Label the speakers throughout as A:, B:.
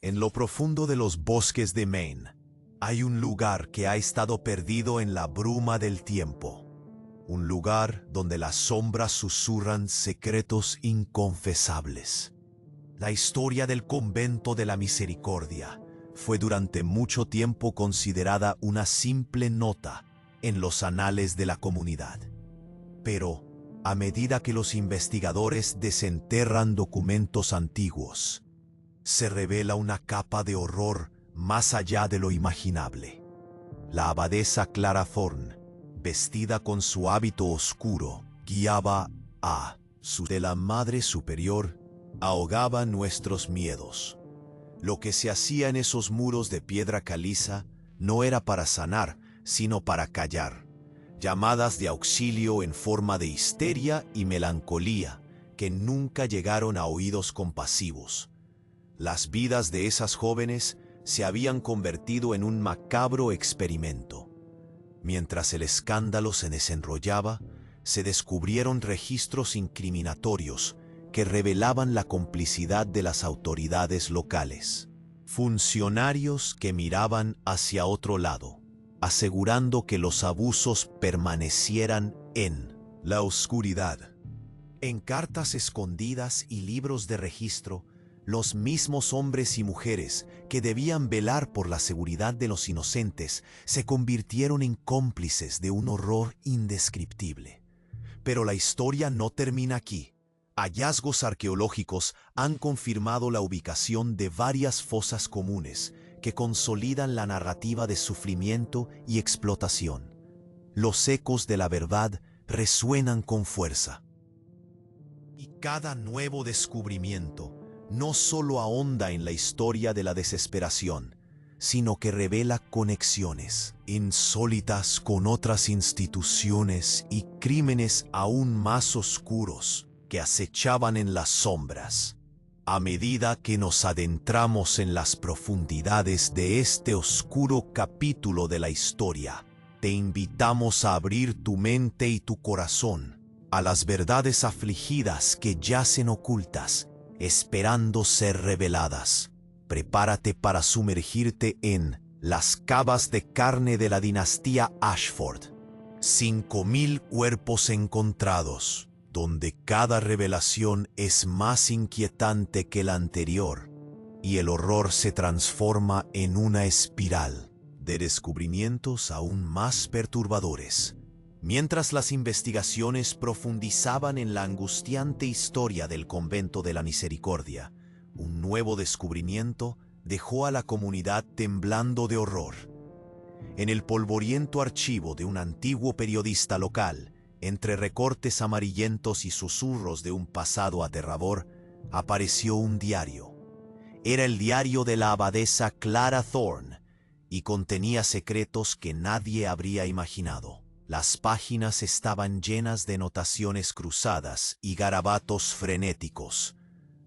A: En lo profundo de los bosques de Maine, hay un lugar que ha estado perdido en la bruma del tiempo. Un lugar donde las sombras susurran secretos inconfesables. La historia del Convento de la Misericordia fue durante mucho tiempo considerada una simple nota en los anales de la comunidad. Pero, a medida que los investigadores desenterran documentos antiguos, se revela una capa de horror más allá de lo imaginable. La abadesa Clara Thorne, vestida con su hábito oscuro, guiaba a su de la Madre Superior, ahogaba nuestros miedos. Lo que se hacía en esos muros de piedra caliza no era para sanar, sino para callar. Llamadas de auxilio en forma de histeria y melancolía que nunca llegaron a oídos compasivos. Las vidas de esas jóvenes se habían convertido en un macabro experimento. Mientras el escándalo se desenrollaba, se descubrieron registros incriminatorios que revelaban la complicidad de las autoridades locales. Funcionarios que miraban hacia otro lado, asegurando que los abusos permanecieran en la oscuridad. En cartas escondidas y libros de registro, los mismos hombres y mujeres que debían velar por la seguridad de los inocentes se convirtieron en cómplices de un horror indescriptible. Pero la historia no termina aquí. Hallazgos arqueológicos han confirmado la ubicación de varias fosas comunes que consolidan la narrativa de sufrimiento y explotación. Los ecos de la verdad resuenan con fuerza. Y cada nuevo descubrimiento no solo ahonda en la historia de la desesperación, sino que revela conexiones insólitas con otras instituciones y crímenes aún más oscuros que acechaban en las sombras. A medida que nos adentramos en las profundidades de este oscuro capítulo de la historia, te invitamos a abrir tu mente y tu corazón a las verdades afligidas que yacen ocultas, esperando ser reveladas. Prepárate para sumergirte en las cavas de carne de la dinastía Ashford. 5000 cuerpos encontrados, donde cada revelación es más inquietante que la anterior, y el horror se transforma en una espiral de descubrimientos aún más perturbadores. Mientras las investigaciones profundizaban en la angustiante historia del Convento de la Misericordia, un nuevo descubrimiento dejó a la comunidad temblando de horror. En el polvoriento archivo de un antiguo periodista local, entre recortes amarillentos y susurros de un pasado aterrador, apareció un diario. Era el diario de la abadesa Clara Thorne y contenía secretos que nadie habría imaginado. Las páginas estaban llenas de notaciones cruzadas y garabatos frenéticos.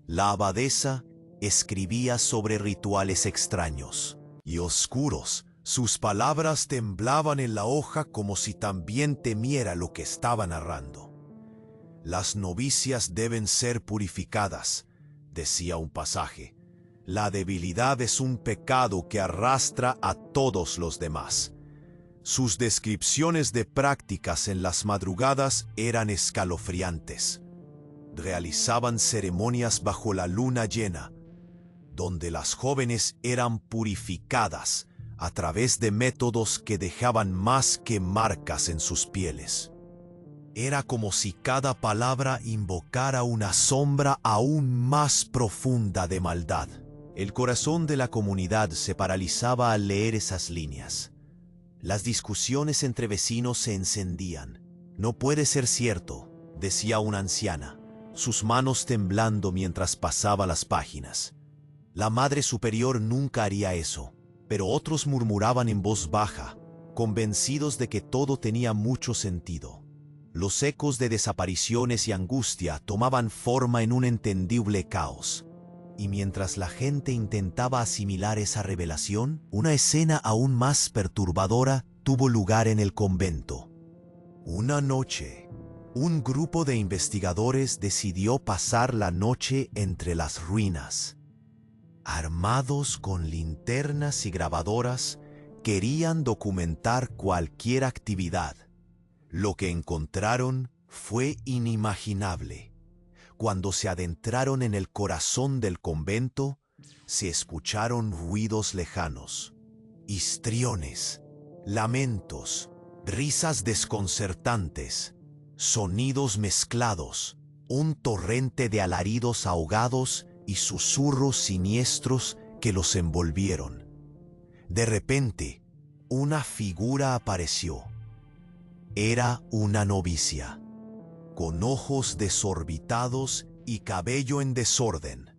A: La abadesa escribía sobre rituales extraños y oscuros. Sus palabras temblaban en la hoja como si también temiera lo que estaba narrando. Las novicias deben ser purificadas, decía un pasaje. La debilidad es un pecado que arrastra a todos los demás. Sus descripciones de prácticas en las madrugadas eran escalofriantes. Realizaban ceremonias bajo la luna llena, donde las jóvenes eran purificadas a través de métodos que dejaban más que marcas en sus pieles. Era como si cada palabra invocara una sombra aún más profunda de maldad. El corazón de la comunidad se paralizaba al leer esas líneas. Las discusiones entre vecinos se encendían. «No puede ser cierto», decía una anciana, sus manos temblando mientras pasaba las páginas. «La Madre Superior nunca haría eso», pero otros murmuraban en voz baja, convencidos de que todo tenía mucho sentido. Los ecos de desapariciones y angustia tomaban forma en un entendible caos. Y mientras la gente intentaba asimilar esa revelación, una escena aún más perturbadora tuvo lugar en el convento. Una noche, un grupo de investigadores decidió pasar la noche entre las ruinas. Armados con linternas y grabadoras, querían documentar cualquier actividad. Lo que encontraron fue inimaginable. Cuando se adentraron en el corazón del convento, se escucharon ruidos lejanos, histriones, lamentos, risas desconcertantes, sonidos mezclados, un torrente de alaridos ahogados y susurros siniestros que los envolvieron. De repente, una figura apareció. Era una novicia, con ojos desorbitados y cabello en desorden.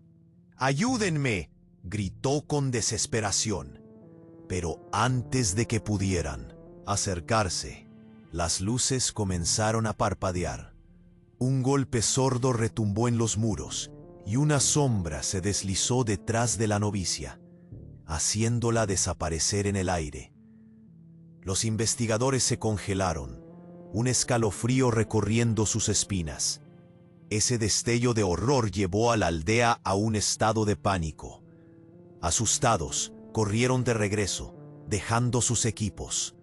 A: ¡Ayúdenme!, gritó con desesperación. Pero antes de que pudieran acercarse, las luces comenzaron a parpadear. Un golpe sordo retumbó en los muros y una sombra se deslizó detrás de la novicia, haciéndola desaparecer en el aire. Los investigadores se congelaron, un escalofrío recorriendo sus espinas. Ese destello de horror llevó a la aldea a un estado de pánico. Asustados, corrieron de regreso, dejando sus equipos.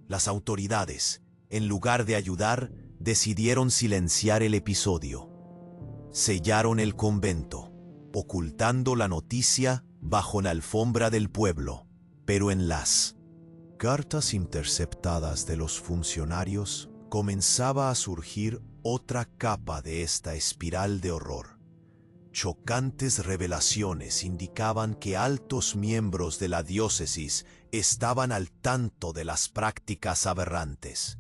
A: Las autoridades, en lugar de ayudar, decidieron silenciar el episodio. Sellaron el convento, ocultando la noticia bajo la alfombra del pueblo. Pero en las cartas interceptadas de los funcionarios comenzaba a surgir otra capa de esta espiral de horror. Chocantes revelaciones indicaban que altos miembros de la diócesis estaban al tanto de las prácticas aberrantes.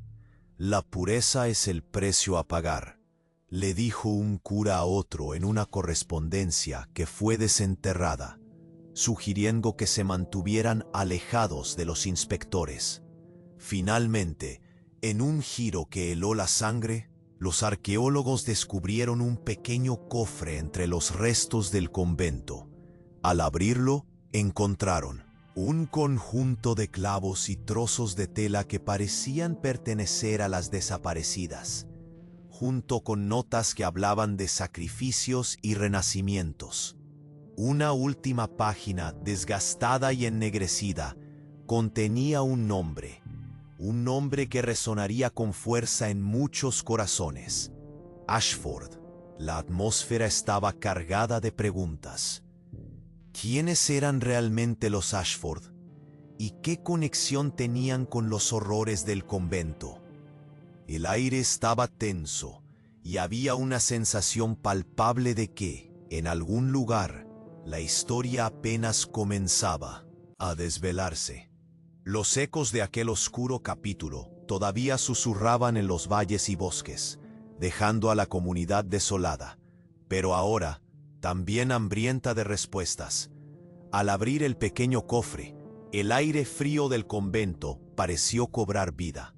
A: La pureza es el precio a pagar, le dijo un cura a otro en una correspondencia que fue desenterrada, sugiriendo que se mantuvieran alejados de los inspectores. Finalmente, en un giro que heló la sangre, los arqueólogos descubrieron un pequeño cofre entre los restos del convento. Al abrirlo, encontraron un conjunto de clavos y trozos de tela que parecían pertenecer a las desaparecidas, junto con notas que hablaban de sacrificios y renacimientos. Una última página, desgastada y ennegrecida, contenía un nombre que resonaría con fuerza en muchos corazones: Ashford. La atmósfera estaba cargada de preguntas. ¿Quiénes eran realmente los Ashford? ¿Y qué conexión tenían con los horrores del convento? El aire estaba tenso y había una sensación palpable de que, en algún lugar, la historia apenas comenzaba a desvelarse. Los ecos de aquel oscuro capítulo todavía susurraban en los valles y bosques, dejando a la comunidad desolada, pero ahora también hambrienta de respuestas. Al abrir el pequeño cofre, el aire frío del convento pareció cobrar vida.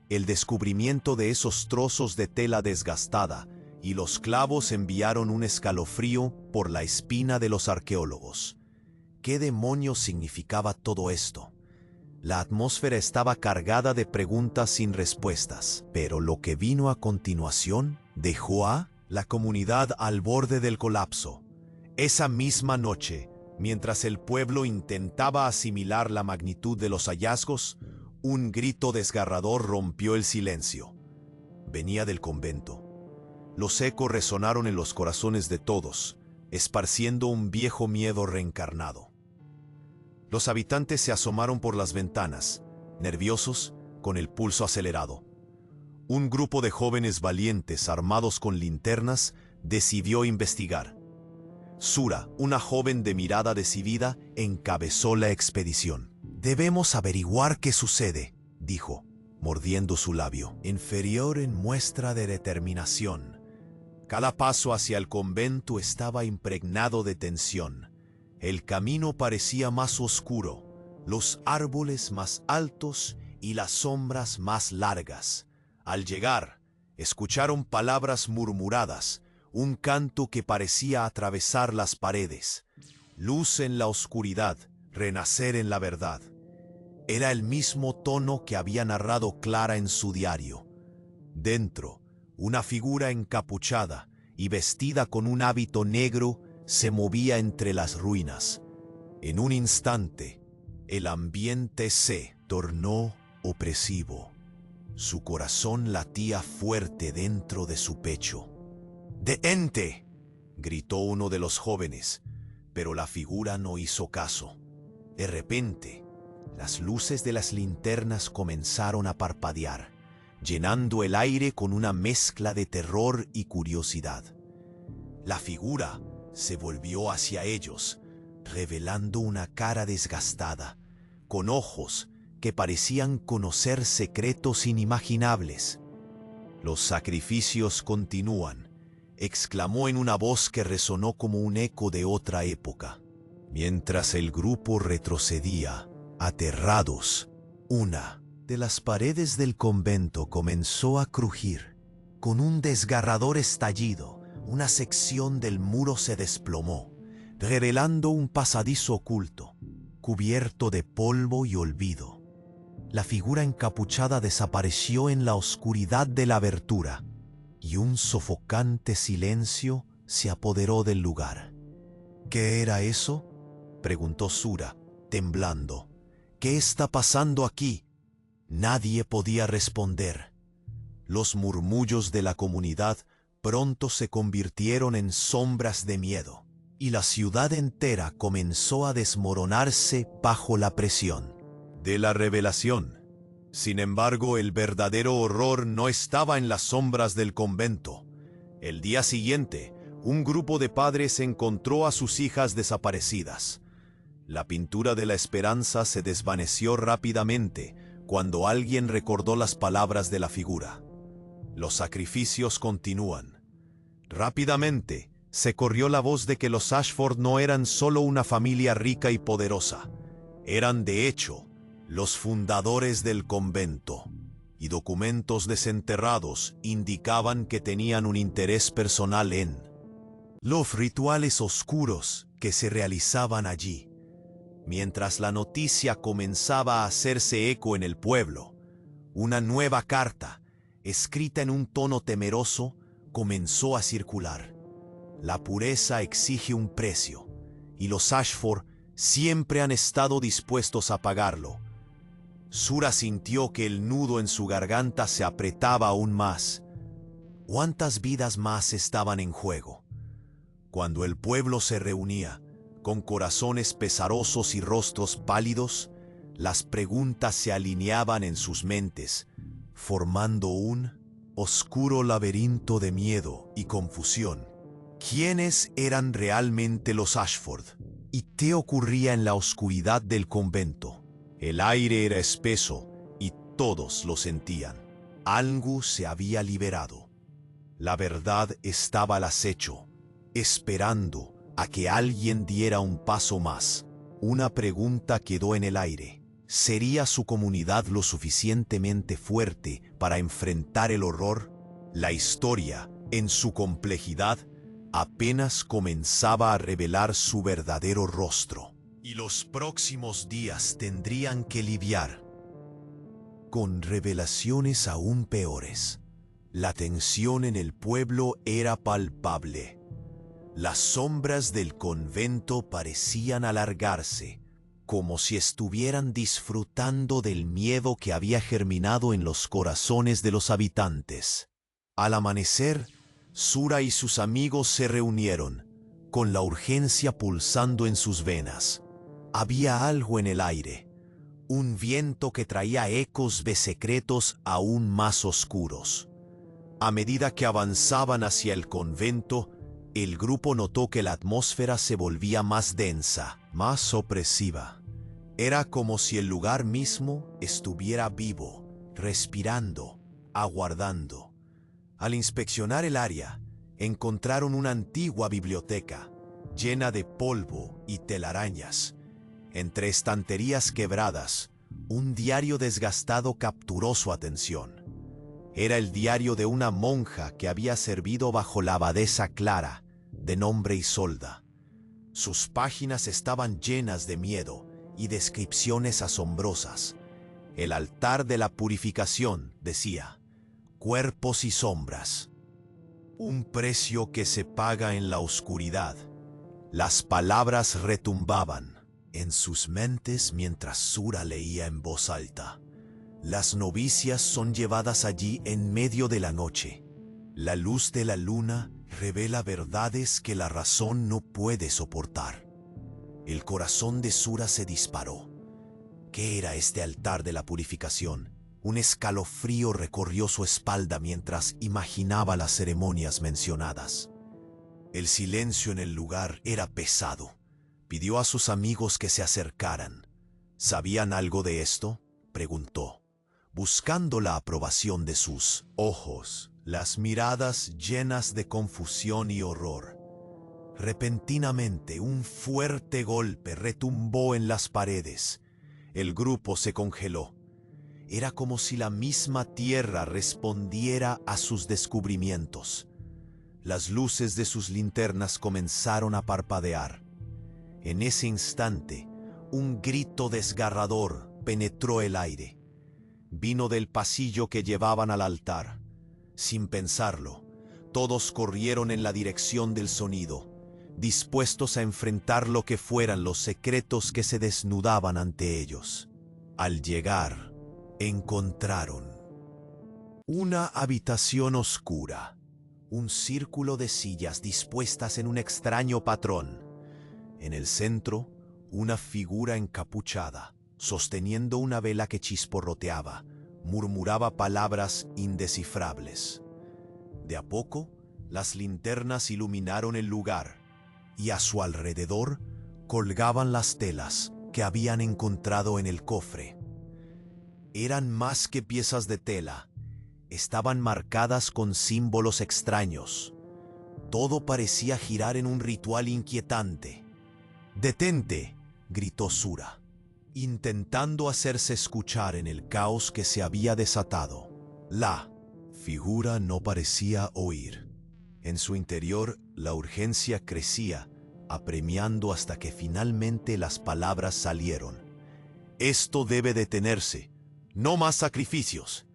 A: El descubrimiento de esos trozos de tela desgastada y los clavos enviaron un escalofrío por la espina de los arqueólogos. ¿Qué demonios significaba todo esto? La atmósfera estaba cargada de preguntas sin respuestas, pero lo que vino a continuación dejó a la comunidad al borde del colapso. Esa misma noche, mientras el pueblo intentaba asimilar la magnitud de los hallazgos, un grito desgarrador rompió el silencio. Venía del convento. Los ecos resonaron en los corazones de todos, esparciendo un viejo miedo reencarnado. Los habitantes se asomaron por las ventanas, nerviosos, con el pulso acelerado. Un grupo de jóvenes valientes armados con linternas decidió investigar. Sura, una joven de mirada decidida, encabezó la expedición. «Debemos averiguar qué sucede», dijo, mordiendo su labio inferior en muestra de determinación. Cada paso hacia el convento estaba impregnado de tensión. El camino parecía más oscuro, los árboles más altos y las sombras más largas. Al llegar, escucharon palabras murmuradas, un canto que parecía atravesar las paredes. Luz en la oscuridad, renacer en la verdad. Era el mismo tono que había narrado Clara en su diario. Dentro, una figura encapuchada y vestida con un hábito negro se movía entre las ruinas. En un instante, el ambiente se tornó opresivo. Su corazón latía fuerte dentro de su pecho. «¡Detente!», gritó uno de los jóvenes, pero la figura no hizo caso. De repente, las luces de las linternas comenzaron a parpadear, llenando el aire con una mezcla de terror y curiosidad. La figura se volvió hacia ellos, revelando una cara desgastada, con ojos que parecían conocer secretos inimaginables. «Los sacrificios continúan», exclamó en una voz que resonó como un eco de otra época. Mientras el grupo retrocedía, aterrados, una de las paredes del convento comenzó a crujir. Con un desgarrador estallido, una sección del muro se desplomó, revelando un pasadizo oculto, cubierto de polvo y olvido. La figura encapuchada desapareció en la oscuridad de la abertura, y un sofocante silencio se apoderó del lugar. «¿Qué era eso?», preguntó Sura, temblando. «¿Qué está pasando aquí?». Nadie podía responder. Los murmullos de la comunidad pronto se convirtieron en sombras de miedo, y la ciudad entera comenzó a desmoronarse bajo la presión de la revelación. Sin embargo, el verdadero horror no estaba en las sombras del convento. El día siguiente, un grupo de padres encontró a sus hijas desaparecidas. La pintura de la esperanza se desvaneció rápidamente cuando alguien recordó las palabras de la figura. Los sacrificios continúan. Rápidamente, se corrió la voz de que los Ashford no eran solo una familia rica y poderosa. Eran, de hecho, los fundadores del convento, y documentos desenterrados indicaban que tenían un interés personal en los rituales oscuros que se realizaban allí. Mientras la noticia comenzaba a hacerse eco en el pueblo, una nueva carta, escrita en un tono temeroso, comenzó a circular. La pureza exige un precio, y los Ashford siempre han estado dispuestos a pagarlo. Sura sintió que el nudo en su garganta se apretaba aún más. ¿Cuántas vidas más estaban en juego? Cuando el pueblo se reunía, con corazones pesarosos y rostros pálidos, las preguntas se alineaban en sus mentes, formando un oscuro laberinto de miedo y confusión. ¿Quiénes eran realmente los Ashford? ¿Y qué ocurría en la oscuridad del convento? El aire era espeso y todos lo sentían. Algo se había liberado. La verdad estaba al acecho, esperando a que alguien diera un paso más. Una pregunta quedó en el aire. ¿Sería su comunidad lo suficientemente fuerte para enfrentar el horror? La historia, en su complejidad, apenas comenzaba a revelar su verdadero rostro. Y los próximos días tendrían que lidiar con revelaciones aún peores. La tensión en el pueblo era palpable. Las sombras del convento parecían alargarse, como si estuvieran disfrutando del miedo que había germinado en los corazones de los habitantes. Al amanecer, Sura y sus amigos se reunieron, con la urgencia pulsando en sus venas. Había algo en el aire, un viento que traía ecos de secretos aún más oscuros. A medida que avanzaban hacia el convento, el grupo notó que la atmósfera se volvía más densa, más opresiva. Era como si el lugar mismo estuviera vivo, respirando, aguardando. Al inspeccionar el área, encontraron una antigua biblioteca, llena de polvo y telarañas. Entre estanterías quebradas, un diario desgastado capturó su atención. Era el diario de una monja que había servido bajo la abadesa Clara, de nombre Isolda. Sus páginas estaban llenas de miedo y descripciones asombrosas. El altar de la purificación, decía, cuerpos y sombras. Un precio que se paga en la oscuridad, Las palabras retumbaban en sus mentes mientras Sura leía en voz alta. Las novicias son llevadas allí en medio de la noche. La luz de la luna revela verdades que la razón no puede soportar. El corazón de Sura se disparó. ¿Qué era este altar de la purificación? Un escalofrío recorrió su espalda mientras imaginaba las ceremonias mencionadas. El silencio en el lugar era pesado. Pidió a sus amigos que se acercaran. ¿Sabían algo de esto?, preguntó, buscando la aprobación de sus ojos, las miradas llenas de confusión y horror. Repentinamente, un fuerte golpe retumbó en las paredes. El grupo se congeló. Era como si la misma tierra respondiera a sus descubrimientos. Las luces de sus linternas comenzaron a parpadear. En ese instante, un grito desgarrador penetró el aire. Vino del pasillo que llevaban al altar. Sin pensarlo, todos corrieron en la dirección del sonido, dispuestos a enfrentar lo que fueran los secretos que se desnudaban ante ellos. Al llegar, encontraron una habitación oscura, un círculo de sillas dispuestas en un extraño patrón. En el centro, una figura encapuchada, sosteniendo una vela que chisporroteaba, murmuraba palabras indescifrables. De a poco, las linternas iluminaron el lugar, y a su alrededor colgaban las telas que habían encontrado en el cofre. Eran más que piezas de tela, estaban marcadas con símbolos extraños. Todo parecía girar en un ritual inquietante. «¡Detente!», gritó Sura, intentando hacerse escuchar en el caos que se había desatado. La figura no parecía oír. En su interior, la urgencia crecía, apremiando hasta que finalmente las palabras salieron. «Esto debe detenerse. ¡No más sacrificios!».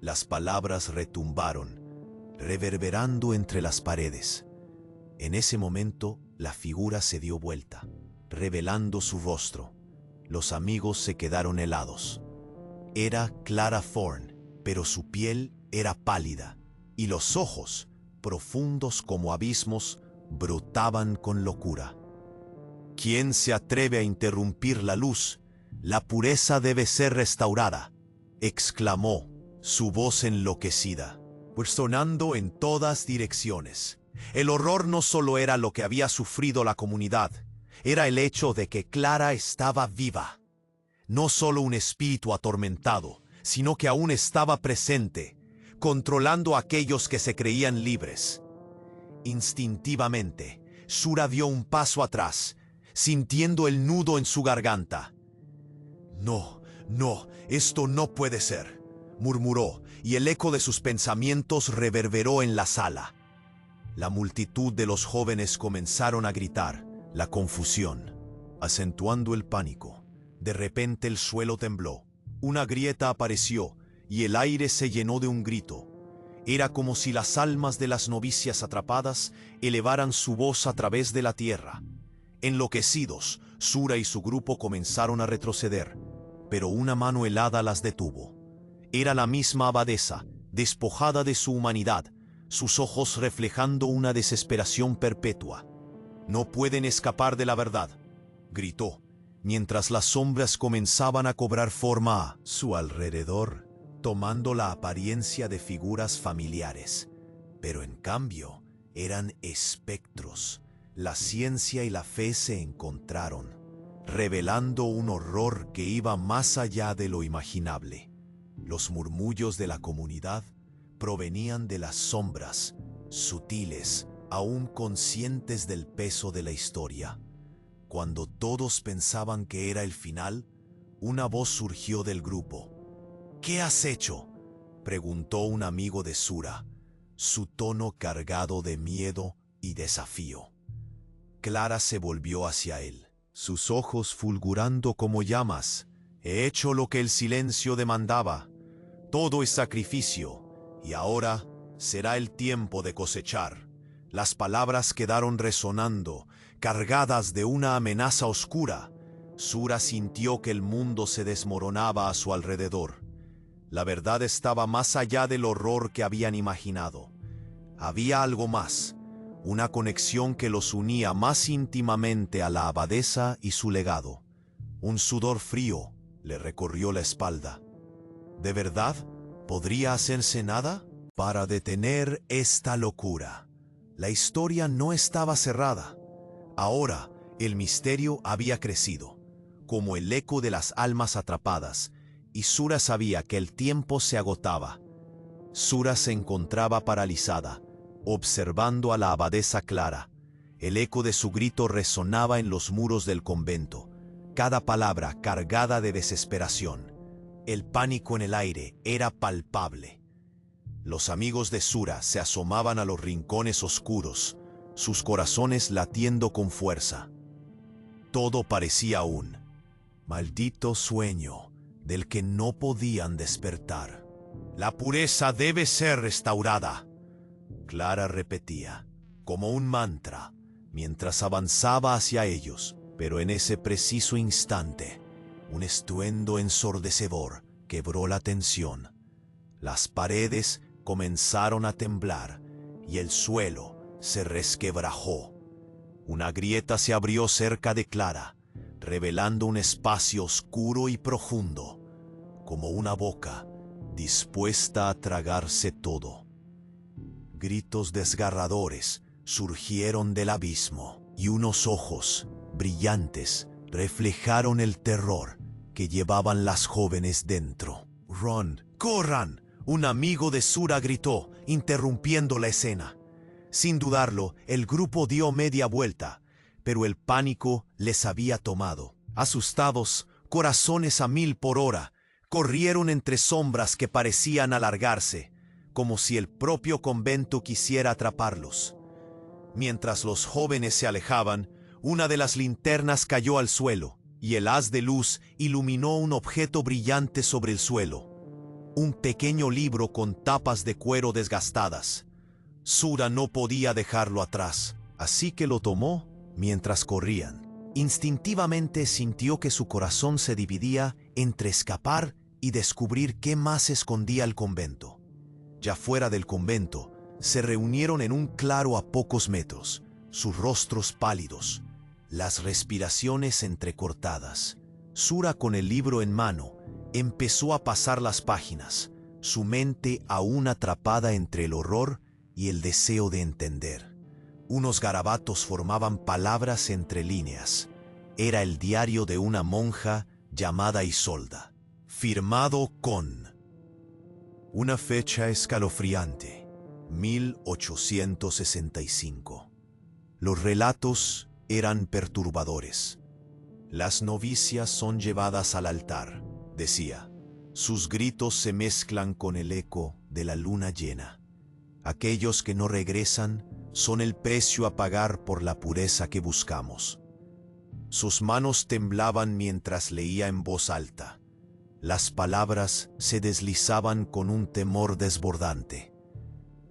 A: Las palabras retumbaron, reverberando entre las paredes. En ese momento, la figura se dio vuelta, revelando su rostro. Los amigos se quedaron helados. Era Clara Thorne, pero su piel era pálida, y los ojos, profundos como abismos, brotaban con locura. «¿Quién se atreve a interrumpir la luz? La pureza debe ser restaurada», exclamó, su voz enloquecida, sonando en todas direcciones. El horror no solo era lo que había sufrido la comunidad, era el hecho de que Clara estaba viva. No solo un espíritu atormentado, sino que aún estaba presente, controlando a aquellos que se creían libres. Instintivamente, Sura dio un paso atrás, sintiendo el nudo en su garganta. «No, esto no puede ser», murmuró, y el eco de sus pensamientos reverberó en la sala. La multitud de los jóvenes comenzaron a gritar, la confusión, acentuando el pánico. De repente el suelo tembló, una grieta apareció, y el aire se llenó de un grito. Era como si las almas de las novicias atrapadas elevaran su voz a través de la tierra. Enloquecidos, Sura y su grupo comenzaron a retroceder, pero una mano helada las detuvo. Era la misma abadesa, despojada de su humanidad, sus ojos reflejando una desesperación perpetua. «No pueden escapar de la verdad», gritó, mientras las sombras comenzaban a cobrar forma a su alrededor, tomando la apariencia de figuras familiares. Pero en cambio, eran espectros. La ciencia y la fe se encontraron, revelando un horror que iba más allá de lo imaginable. Los murmullos de la comunidad provenían de las sombras, sutiles, aún conscientes del peso de la historia. Cuando todos pensaban que era el final, una voz surgió del grupo. «¿Qué has hecho?», preguntó un amigo de Sura, su tono cargado de miedo y desafío. Clara se volvió hacia él, sus ojos fulgurando como llamas. «He hecho lo que el silencio demandaba. Todo es sacrificio, y ahora será el tiempo de cosechar». Las palabras quedaron resonando, cargadas de una amenaza oscura, Sura sintió que el mundo se desmoronaba a su alrededor. La verdad estaba más allá del horror que habían imaginado. Había algo más, una conexión que los unía más íntimamente a la abadesa y su legado. Un sudor frío le recorrió la espalda. ¿De verdad? ¿Podría hacerse nada para detener esta locura? La historia no estaba cerrada. Ahora, el misterio había crecido, como el eco de las almas atrapadas, y Sura sabía que el tiempo se agotaba. Sura se encontraba paralizada, observando a la abadesa Clara. El eco de su grito resonaba en los muros del convento, cada palabra cargada de desesperación. El pánico en el aire era palpable. Los amigos de Sura se asomaban a los rincones oscuros, sus corazones latiendo con fuerza. Todo parecía un maldito sueño del que no podían despertar. La pureza debe ser restaurada, Clara repetía, como un mantra, mientras avanzaba hacia ellos, pero en ese preciso instante, un estruendo ensordecedor quebró la tensión. Las paredes comenzaron a temblar y el suelo se resquebrajó. Una grieta se abrió cerca de Clara, revelando un espacio oscuro y profundo, como una boca dispuesta a tragarse todo. Gritos desgarradores surgieron del abismo y unos ojos brillantes reflejaron el terror que llevaban las jóvenes dentro. «Ron, corran», un amigo de Sura gritó, interrumpiendo la escena. Sin dudarlo, el grupo dio media vuelta, pero el pánico les había tomado. Asustados, corazones a 1000 por hora, corrieron entre sombras que parecían alargarse, como si el propio convento quisiera atraparlos. Mientras los jóvenes se alejaban, una de las linternas cayó al suelo, y el haz de luz iluminó un objeto brillante sobre el suelo. Un pequeño libro con tapas de cuero desgastadas. Sura no podía dejarlo atrás, así que lo tomó mientras corrían. Instintivamente sintió que su corazón se dividía entre escapar y descubrir qué más escondía el convento. Ya fuera del convento, se reunieron en un claro a pocos metros, sus rostros pálidos, las respiraciones entrecortadas. Sura, con el libro en mano, empezó a pasar las páginas, su mente aún atrapada entre el horror y el deseo de entender. Unos garabatos formaban palabras entre líneas. Era el diario de una monja llamada Isolda, firmado con una fecha escalofriante, 1865. Los relatos eran perturbadores. Las novicias son llevadas al altar, decía. Sus gritos se mezclan con el eco de la luna llena. Aquellos que no regresan son el precio a pagar por la pureza que buscamos. Sus manos temblaban mientras leía en voz alta. Las palabras se deslizaban con un temor desbordante.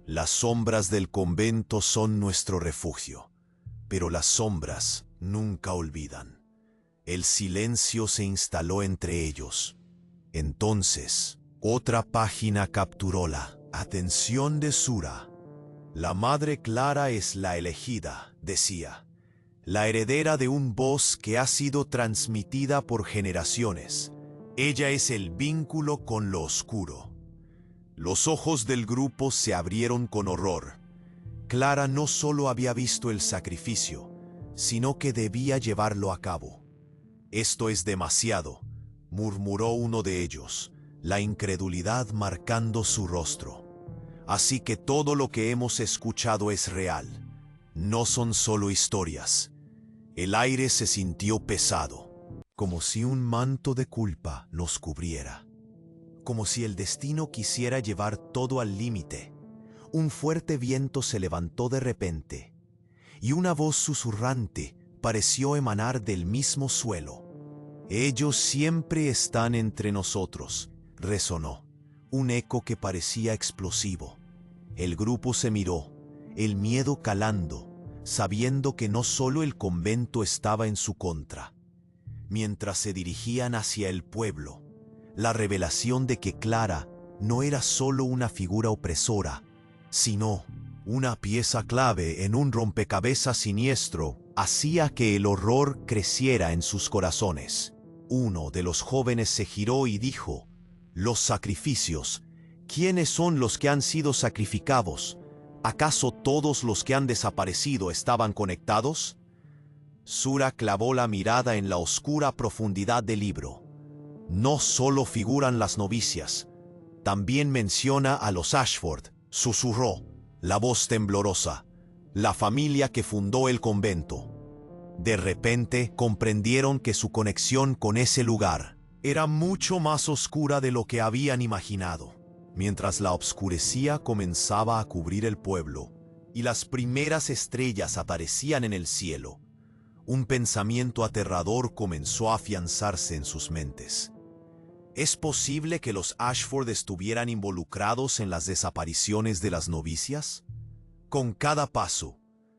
A: Las sombras del convento son nuestro refugio, pero las sombras nunca olvidan. El silencio se instaló entre ellos. Entonces, otra página capturó la atención de Sura. La Madre Clara es la elegida, decía, la heredera de un voz que ha sido transmitida por generaciones. Ella es el vínculo con lo oscuro. Los ojos del grupo se abrieron con horror. Clara no solo había visto el sacrificio, sino que debía llevarlo a cabo. «Esto es demasiado», murmuró uno de ellos, la incredulidad marcando su rostro. «Así que todo lo que hemos escuchado es real. No son solo historias». El aire se sintió pesado, como si un manto de culpa los cubriera. Como si el destino quisiera llevar todo al límite. Un fuerte viento se levantó de repente, y una voz susurrante pareció emanar del mismo suelo. «Ellos siempre están entre nosotros», resonó, un eco que parecía explosivo. El grupo se miró, el miedo calando. sabiendo que no solo el convento estaba en su contra. Mientras se dirigían hacia el pueblo, la revelación de que Clara no era solo una figura opresora, sino una pieza clave en un rompecabezas siniestro, hacía que el horror creciera en sus corazones. Uno de los jóvenes se giró y dijo: «Los sacrificios. ¿Quiénes son los que han sido sacrificados? ¿Acaso todos los que han desaparecido estaban conectados?» Sura clavó la mirada en la oscura profundidad del libro. «No solo figuran las novicias, también menciona a los Ashford», susurró, la voz temblorosa, «la familia que fundó el convento». De repente comprendieron que su conexión con ese lugar era mucho más oscura de lo que habían imaginado. Mientras la obscurecía comenzaba a cubrir el pueblo y las primeras estrellas aparecían en el cielo, un pensamiento aterrador comenzó a afianzarse en sus mentes. ¿Es posible que los Ashford estuvieran involucrados en las desapariciones de las novicias? Con cada paso,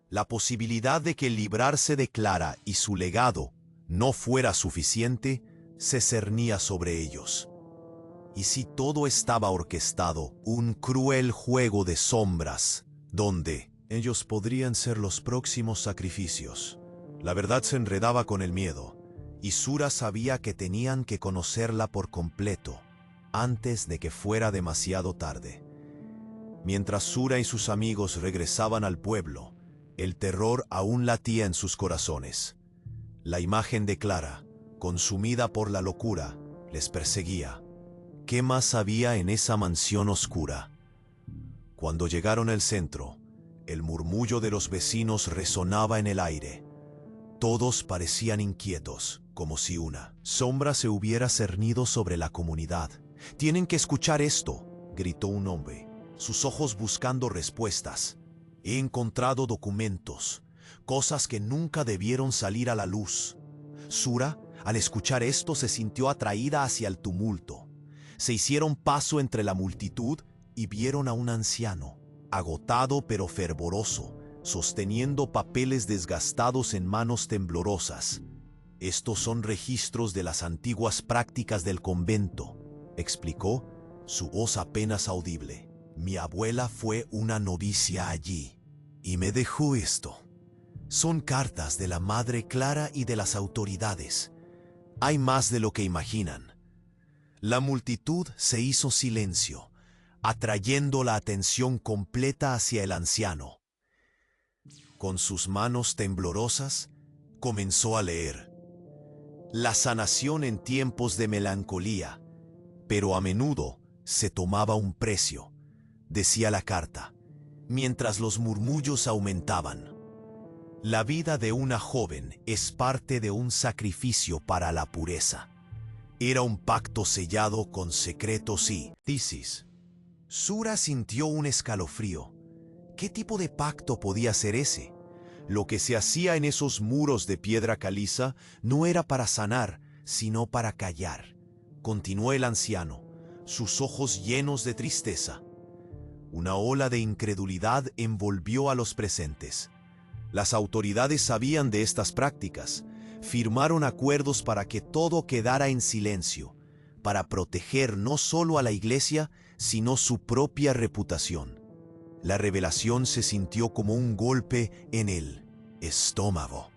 A: la posibilidad de que librarse de Clara y su legado no fuera suficiente se cernía sobre ellos. ¿Y si todo estaba orquestado, un cruel juego de sombras, donde ellos podrían ser los próximos sacrificios? La verdad se enredaba con el miedo, y Sura sabía que tenían que conocerla por completo, antes de que fuera demasiado tarde. Mientras Sura y sus amigos regresaban al pueblo, el terror aún latía en sus corazones. La imagen de Clara, consumida por la locura, les perseguía. ¿Qué más había en esa mansión oscura? Cuando llegaron al centro, el murmullo de los vecinos resonaba en el aire. Todos parecían inquietos, como si una sombra se hubiera cernido sobre la comunidad. «Tienen que escuchar esto», gritó un hombre, sus ojos buscando respuestas. «He encontrado documentos, cosas que nunca debieron salir a la luz». Sura, al escuchar esto, se sintió atraída hacia el tumulto. Se hicieron paso entre la multitud y vieron a un anciano, agotado pero fervoroso, sosteniendo papeles desgastados en manos temblorosas. «Estos son registros de las antiguas prácticas del convento», explicó, su voz apenas audible. «Mi abuela fue una novicia allí y me dejó esto. Son cartas de la Madre Clara y de las autoridades. Hay más de lo que imaginan». La multitud se hizo silencio, atrayendo la atención completa hacia el anciano. Con sus manos temblorosas, comenzó a leer: «La sanación en tiempos de melancolía, pero a menudo se tomaba un precio», decía la carta, mientras los murmullos aumentaban. «La vida de una joven es parte de un sacrificio para la pureza. Era un pacto sellado con secretos y tesis». Sura sintió un escalofrío. ¿Qué tipo de pacto podía ser ese? Lo que se hacía en esos muros de piedra caliza no era para sanar, sino para callar. Continuó el anciano, sus ojos llenos de tristeza. Una ola de incredulidad envolvió a los presentes. Las autoridades sabían de estas prácticas. Firmaron acuerdos para que todo quedara en silencio, para proteger no solo a la iglesia, sino su propia reputación. La revelación se sintió como un golpe en el estómago.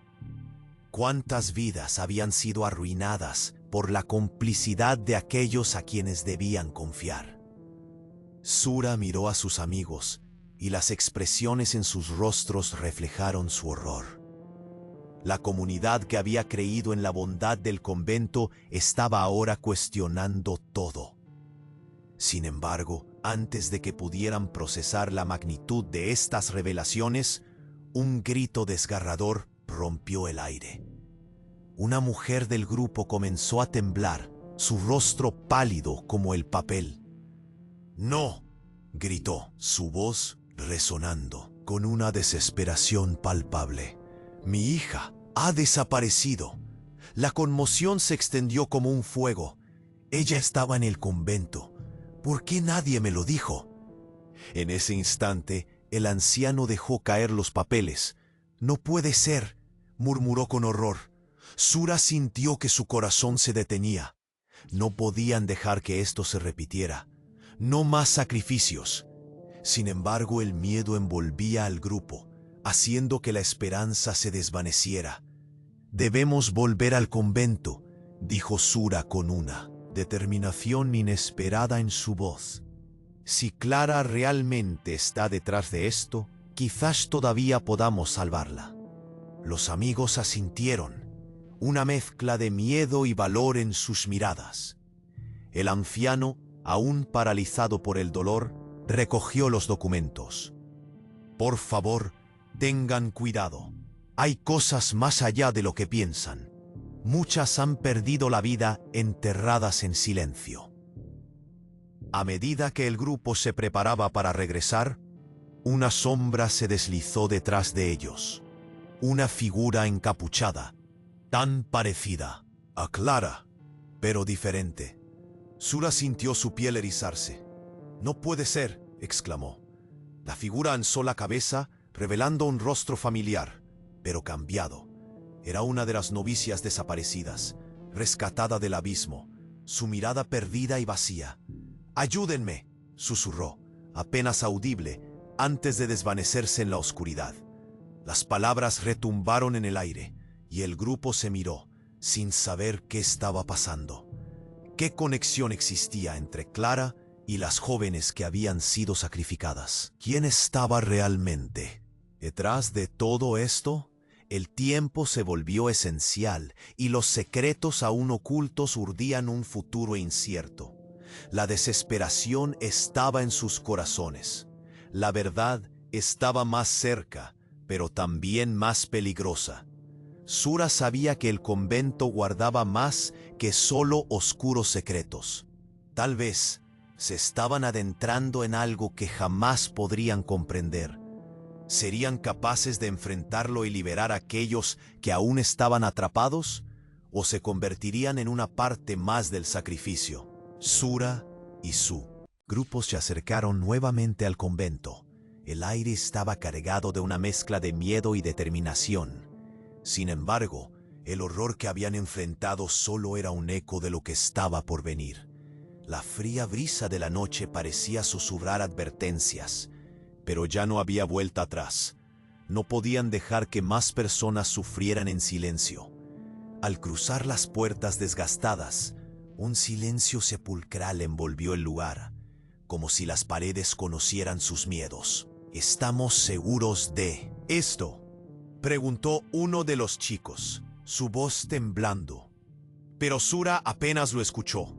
A: ¿Cuántas vidas habían sido arruinadas por la complicidad de aquellos a quienes debían confiar? Sura miró a sus amigos y las expresiones en sus rostros reflejaron su horror. La comunidad que había creído en la bondad del convento estaba ahora cuestionando todo. Sin embargo, antes de que pudieran procesar la magnitud de estas revelaciones, un grito desgarrador rompió el aire. Una mujer del grupo comenzó a temblar, su rostro pálido como el papel. «¡No!», gritó, su voz resonando con una desesperación palpable. «Mi hija ha desaparecido». La conmoción se extendió como un fuego. «Ella estaba en el convento. ¿Por qué nadie me lo dijo?». En ese instante, el anciano dejó caer los papeles. No puede ser, murmuró con horror. Sura sintió que su corazón se detenía. No podían dejar que esto se repitiera. No más sacrificios. Sin embargo, el miedo envolvía al grupo, haciendo que la esperanza se desvaneciera. Debemos volver al convento, dijo Sura con una determinación inesperada en su voz. Si Clara realmente está detrás de esto, quizás todavía podamos salvarla. Los amigos asintieron, una mezcla de miedo y valor en sus miradas. El anciano, aún paralizado por el dolor, recogió los documentos. Por favor, tengan cuidado. Hay cosas más allá de lo que piensan. Muchas han perdido la vida enterradas en silencio. A medida que el grupo se preparaba para regresar, una sombra se deslizó detrás de ellos. Una figura encapuchada, tan parecida a Clara, pero diferente. Sura sintió su piel erizarse. «No puede ser», exclamó. La figura alzó la cabeza, revelando un rostro familiar, pero cambiado. Era una de las novicias desaparecidas, rescatada del abismo, su mirada perdida y vacía. «Ayúdenme», susurró, apenas audible, antes de desvanecerse en la oscuridad. Las palabras retumbaron en el aire, y el grupo se miró, sin saber qué estaba pasando. ¿Qué conexión existía entre Clara y las jóvenes que habían sido sacrificadas? ¿Quién estaba realmente detrás de todo esto? El tiempo se volvió esencial y los secretos aún ocultos urdían un futuro incierto. La desesperación estaba en sus corazones. La verdad estaba más cerca, pero también más peligrosa. Sura sabía que el convento guardaba más que solo oscuros secretos. Tal vez se estaban adentrando en algo que jamás podrían comprender. ¿Serían capaces de enfrentarlo y liberar a aquellos que aún estaban atrapados? ¿O se convertirían en una parte más del sacrificio? Sura y su grupo se acercaron nuevamente al convento. El aire estaba cargado de una mezcla de miedo y determinación. Sin embargo, el horror que habían enfrentado solo era un eco de lo que estaba por venir. La fría brisa de la noche parecía susurrar advertencias, pero ya no había vuelta atrás. No podían dejar que más personas sufrieran en silencio. Al cruzar las puertas desgastadas, un silencio sepulcral envolvió el lugar, como si las paredes conocieran sus miedos. «¿Estamos seguros de esto?», preguntó uno de los chicos, su voz temblando. Pero Sura apenas lo escuchó.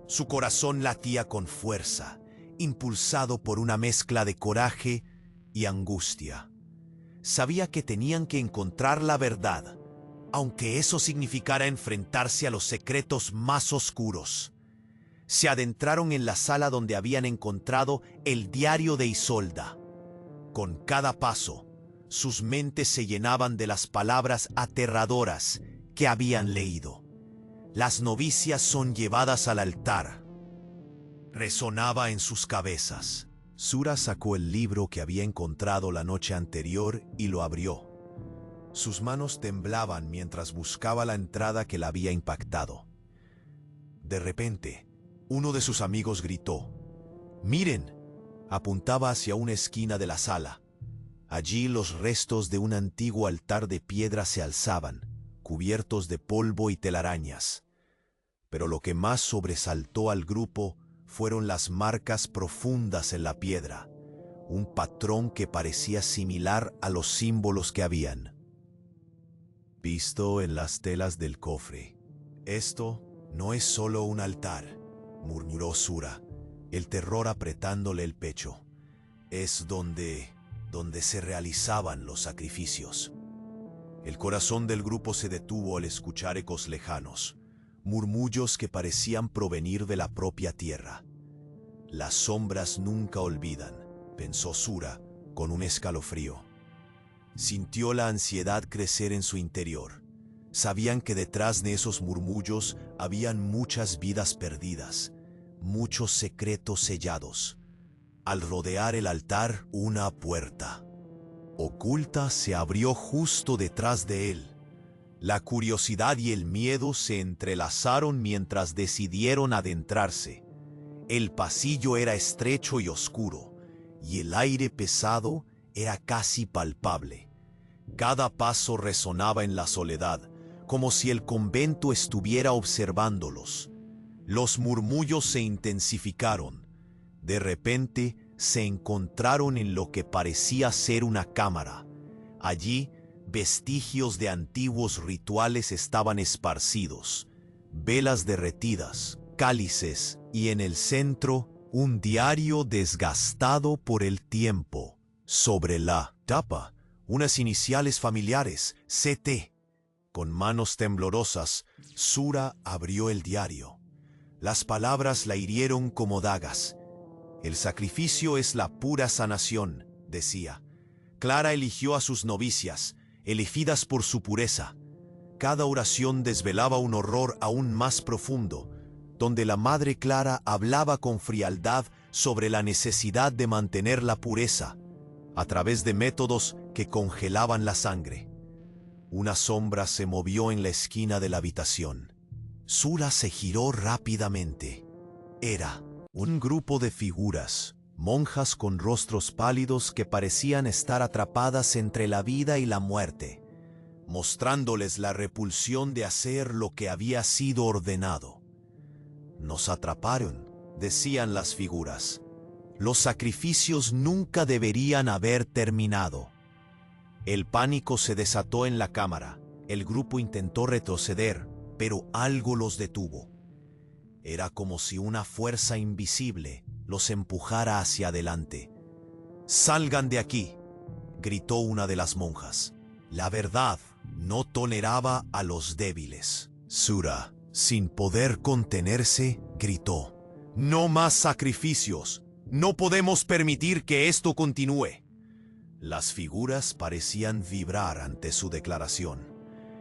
A: Su corazón latía con fuerza, impulsado por una mezcla de coraje y angustia. Sabía que tenían que encontrar la verdad, aunque eso significara enfrentarse a los secretos más oscuros. Se adentraron en la sala donde habían encontrado el diario de Isolda. Con cada paso, sus mentes se llenaban de las palabras aterradoras que habían leído. «Las novicias son llevadas al altar», resonaba en sus cabezas. Sura sacó el libro que había encontrado la noche anterior y lo abrió. Sus manos temblaban mientras buscaba la entrada que la había impactado. De repente, uno de sus amigos gritó: «¡Miren!». Apuntaba hacia una esquina de la sala. Allí los restos de un antiguo altar de piedra se alzaban, cubiertos de polvo y telarañas. Pero lo que más sobresaltó al grupo fueron las marcas profundas en la piedra, un patrón que parecía similar a los símbolos que habían visto en las telas del cofre. «Esto no es solo un altar», murmuró Sura, el terror apretándole el pecho. «Es donde se realizaban los sacrificios». El corazón del grupo se detuvo al escuchar ecos lejanos, murmullos que parecían provenir de la propia tierra. «Las sombras nunca olvidan», pensó Sura con un escalofrío. Sintió la ansiedad crecer en su interior. Sabían que detrás de esos murmullos habían muchas vidas perdidas, muchos secretos sellados. Al rodear el altar, una puerta oculta se abrió justo detrás de él. La curiosidad y el miedo se entrelazaron mientras decidieron adentrarse. El pasillo era estrecho y oscuro, y el aire pesado era casi palpable. Cada paso resonaba en la soledad, como si el convento estuviera observándolos. Los murmullos se intensificaron. De repente se encontraron en lo que parecía ser una cámara. Allí, vestigios de antiguos rituales estaban esparcidos, velas derretidas, cálices y en el centro un diario desgastado por el tiempo. Sobre la tapa, unas iniciales familiares, CT. Con manos temblorosas, Sura abrió el diario. Las palabras la hirieron como dagas. El sacrificio es la pura sanación, decía. Clara eligió a sus novicias, elegidas por su pureza. Cada oración desvelaba un horror aún más profundo, donde la Madre Clara hablaba con frialdad sobre la necesidad de mantener la pureza, a través de métodos que congelaban la sangre. Una sombra se movió en la esquina de la habitación. Sura se giró rápidamente. Era un grupo de figuras, monjas con rostros pálidos que parecían estar atrapadas entre la vida y la muerte, mostrándoles la repulsión de hacer lo que había sido ordenado. Nos atraparon, decían las figuras. Los sacrificios nunca deberían haber terminado. El pánico se desató en la cámara. El grupo intentó retroceder, pero algo los detuvo. Era como si una fuerza invisible los empujara hacia adelante. «¡Salgan de aquí!», gritó una de las monjas. La verdad no toleraba a los débiles. Sura, sin poder contenerse, gritó: «¡No más sacrificios! ¡No podemos permitir que esto continúe!». Las figuras parecían vibrar ante su declaración.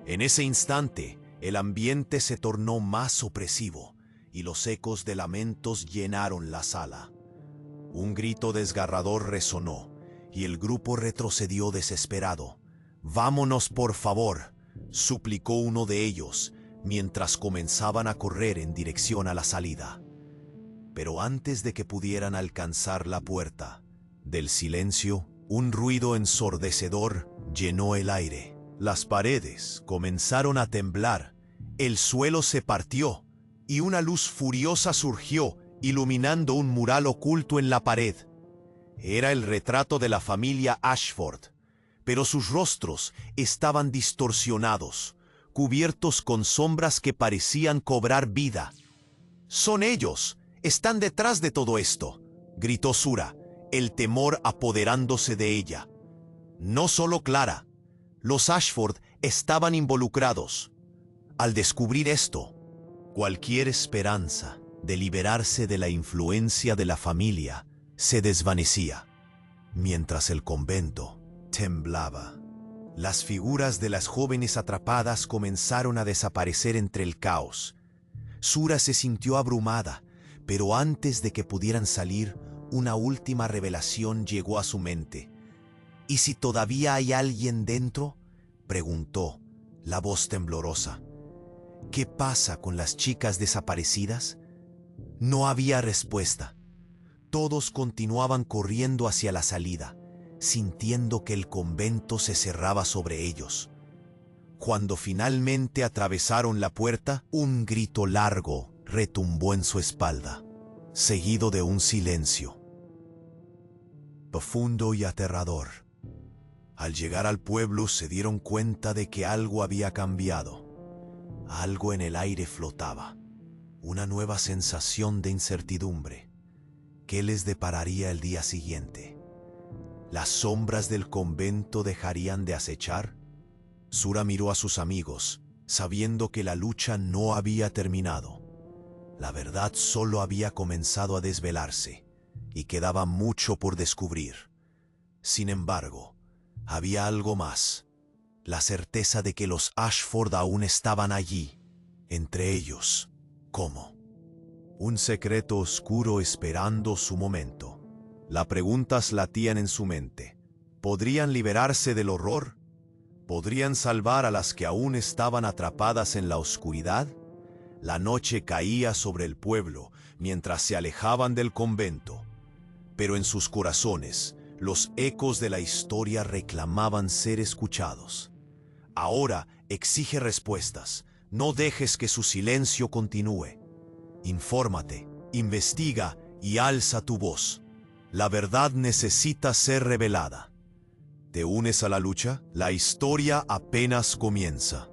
A: En ese instante, el ambiente se tornó más opresivo y los ecos de lamentos llenaron la sala. Un grito desgarrador resonó y el grupo retrocedió desesperado. «Vámonos, por favor», suplicó uno de ellos, mientras comenzaban a correr en dirección a la salida. Pero antes de que pudieran alcanzar la puerta, del silencio, un ruido ensordecedor llenó el aire. Las paredes comenzaron a temblar, el suelo se partió y una luz furiosa surgió, iluminando un mural oculto en la pared. Era el retrato de la familia Ashford, pero sus rostros estaban distorsionados, cubiertos con sombras que parecían cobrar vida. «¡Son ellos! ¡Están detrás de todo esto!», gritó Sura, el temor apoderándose de ella. No solo Clara, los Ashford estaban involucrados. Al descubrir esto, cualquier esperanza de liberarse de la influencia de la familia se desvanecía. Mientras el convento temblaba, las figuras de las jóvenes atrapadas comenzaron a desaparecer entre el caos. Sura se sintió abrumada, pero antes de que pudieran salir, una última revelación llegó a su mente. «¿Y si todavía hay alguien dentro?», preguntó, la voz temblorosa. «¿Qué pasa con las chicas desaparecidas?». No había respuesta. Todos continuaban corriendo hacia la salida, sintiendo que el convento se cerraba sobre ellos. Cuando finalmente atravesaron la puerta, un grito largo retumbó en su espalda, seguido de un silencio profundo y aterrador. Al llegar al pueblo se dieron cuenta de que algo había cambiado. Algo en el aire flotaba, una nueva sensación de incertidumbre. ¿Qué les depararía el día siguiente? ¿Las sombras del convento dejarían de acechar? Sura miró a sus amigos, sabiendo que la lucha no había terminado. La verdad solo había comenzado a desvelarse, y quedaba mucho por descubrir. Sin embargo, había algo más: la certeza de que los Ashford aún estaban allí, entre ellos. ¿Cómo? Un secreto oscuro esperando su momento. Las preguntas latían en su mente. ¿Podrían liberarse del horror? ¿Podrían salvar a las que aún estaban atrapadas en la oscuridad? La noche caía sobre el pueblo mientras se alejaban del convento, pero en sus corazones los ecos de la historia reclamaban ser escuchados. Ahora exige respuestas. No dejes que su silencio continúe. Infórmate, investiga y alza tu voz. La verdad necesita ser revelada. ¿Te unes a la lucha? La historia apenas comienza.